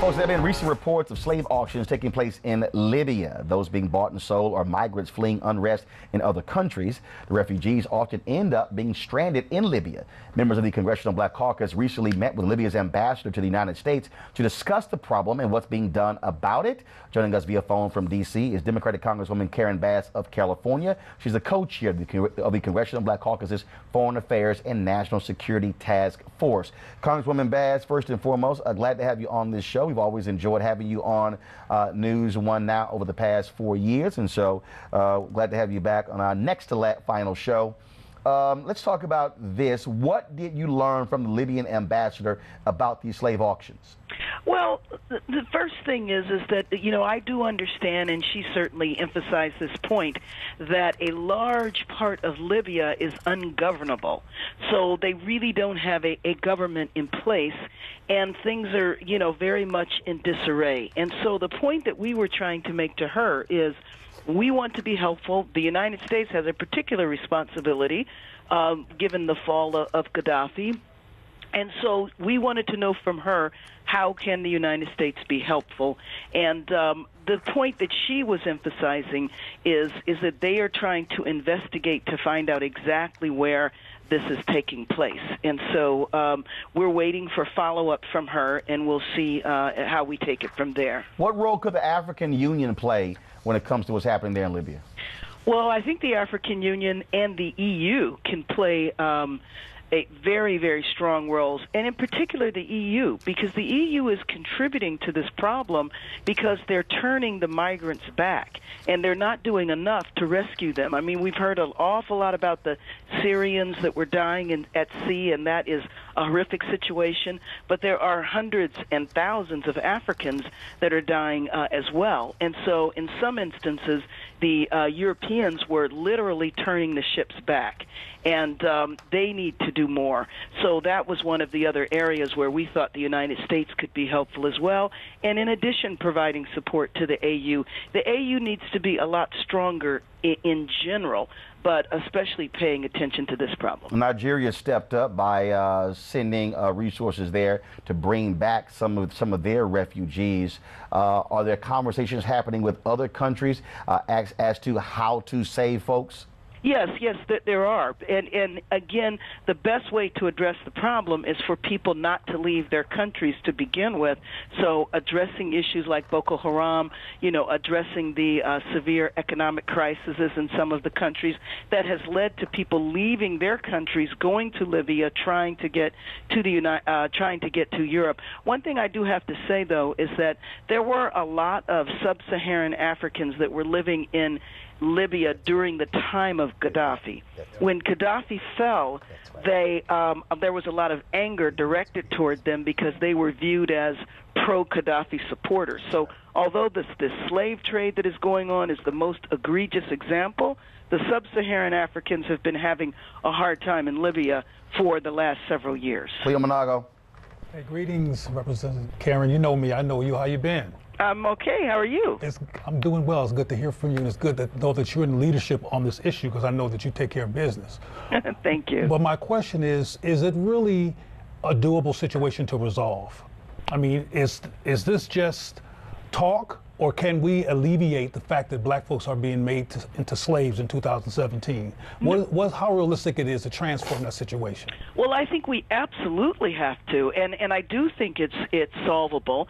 Folks, there have been recent reports of slave auctions taking place in Libya. Those being bought and sold are migrants fleeing unrest in other countries. The refugees often end up being stranded in Libya. Members of the Congressional Black Caucus recently met with Libya's ambassador to the United States to discuss the problem and what's being done about it. Joining us via phone from D.C. is Democratic Congresswoman Karen Bass of California. She's the co-chair of the Congressional Black Caucus's Foreign Affairs and National Security Task Force. Congresswoman Bass, first and foremost, glad to have you on this show. We've always enjoyed having you on NewsOne Now over the past 4 years, and so glad to have you back on our next to final show. Let's talk about this. What did you learn from the Libyan ambassador about these slave auctions? Well, the first thing is that, you know, I do understand, and she certainly emphasized this point, that a large part of Libya is ungovernable. So they really don't have a government in place, and things are, you know, very much in disarray. And so the point that we were trying to make to her is we want to be helpful. The United States has a particular responsibility, given the fall of Gaddafi. And so we wanted to know from her, how can the United States be helpful? And the point that she was emphasizing is that they are trying to investigate to find out exactly where this is taking place. And so we're waiting for follow-up from her, and we'll see how we take it from there. What role could the African Union play when it comes to what's happening there in Libya? Well, I think the African Union and the EU can play very, very strong roles, and in particular the EU, because the EU is contributing to this problem because they're turning the migrants back, and they're not doing enough to rescue them. I mean, we've heard an awful lot about the Syrians that were dying at sea, and that is a horrific situation, but there are hundreds and thousands of Africans that are dying as well. And so in some instances, the Europeans were literally turning the ships back, and they need to do more. So that was one of the other areas where we thought the United States could be helpful as well, and in addition providing support to the AU. The AU needs to be a lot stronger in general, but especially paying attention to this problem. Nigeria stepped up by sending resources there to bring back some of their refugees. Are there conversations happening with other countries as to how to save folks? Yes, there are. And again, the best way to address the problem is for people not to leave their countries to begin with. So addressing issues like Boko Haram, you know, addressing the severe economic crises in some of the countries that has led to people leaving their countries, going to Libya, trying to get to Europe. One thing I do have to say, though, is that there were a lot of sub-Saharan Africans that were living in Libya during the time of Gaddafi. When Gaddafi fell, there was a lot of anger directed toward them because they were viewed as pro-Gaddafi supporters. So although this slave trade that is going on is the most egregious example, the sub-Saharan Africans have been having a hard time in Libya for the last several years. Cleo Monago. Hey, greetings, Representative Karen. You know me. I know you. How you been? I'm okay. How are you? I'm doing well. It's good to hear from you, and it's good to know that you're in leadership on this issue, because I know that you take care of business. Thank you. But my question is it really a doable situation to resolve? I mean, is this just talk, or can we alleviate the fact that black folks are being made into slaves in 2017? How realistic it is to transform that situation? Well, I think we absolutely have to, and I do think it's solvable,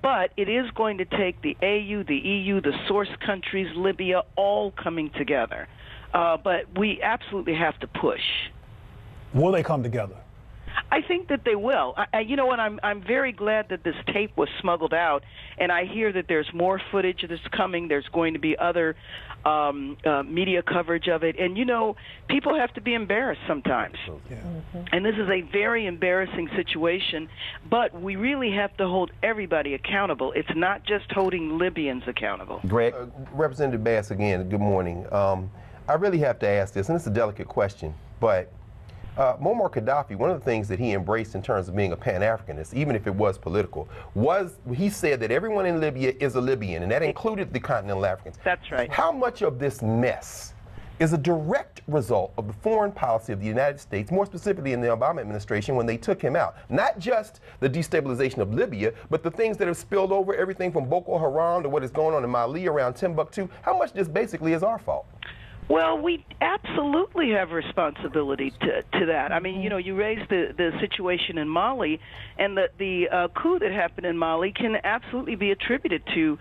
but it is going to take the AU, the EU, the source countries, Libya, all coming together. But we absolutely have to push. Will they come together? I think that they will. You know what? I'm very glad that this tape was smuggled out, and I hear that there's more footage that's coming. There's going to be other media coverage of it, and you know, people have to be embarrassed sometimes. Yeah. And this is a very embarrassing situation, but we really have to hold everybody accountable. It's not just holding Libyans accountable. Greg? Representative Bass, again, good morning. I really have to ask this, and it's a delicate question, but Muammar Gaddafi, one of the things that he embraced in terms of being a Pan-Africanist, even if it was political, was he said that everyone in Libya is a Libyan, and that included the continental Africans. That's right. How much of this mess is a direct result of the foreign policy of the United States, more specifically in the Obama administration when they took him out. Not just the destabilization of Libya, but the things that have spilled over, everything from Boko Haram to what is going on in Mali around Timbuktu. How much this basically is our fault? Well, we absolutely have responsibility to that. I mean, you know, you raised the situation in Mali, and the coup that happened in Mali can absolutely be attributed to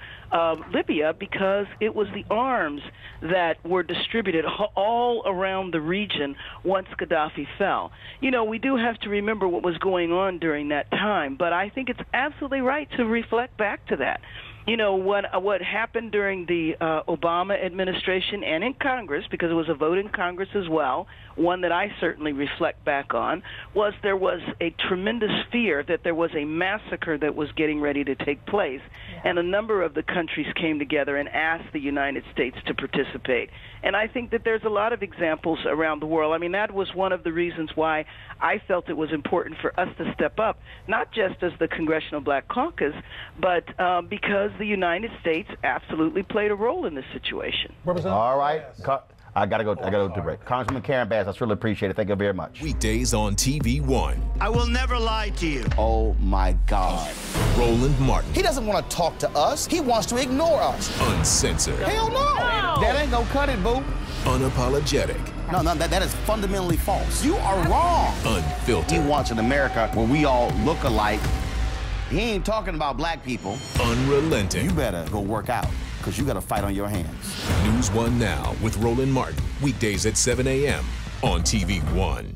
Libya, because it was the arms that were distributed all around the region once Gaddafi fell. You know, we do have to remember what was going on during that time, but I think it's absolutely right to reflect back to that. You know, what happened during the Obama administration and in Congress, because it was a vote in Congress as well, one that I certainly reflect back on, was there was a tremendous fear that there was a massacre that was getting ready to take place. Yeah. And a number of the countries came together and asked the United States to participate. And I think that there's a lot of examples around the world. I mean, that was one of the reasons why I felt it was important for us to step up, not just as the Congressional Black Caucus, but because the United States absolutely played a role in this situation. All right. I gotta go to break. Congressman Karen Bass, I really appreciate it. Thank you very much. Weekdays on TV One. I will never lie to you. Oh my God. Roland Martin. He doesn't want to talk to us. He wants to ignore us. Uncensored. Hell no. That ain't gonna cut it, boo. Unapologetic. No, that is fundamentally false. You are wrong. Unfiltered. He wants an America where we all look alike. He ain't talking about black people. Unrelenting. You better go work out, because you got a fight on your hands. NewsOne Now with Roland Martin. Weekdays at 7 a.m. on TV One.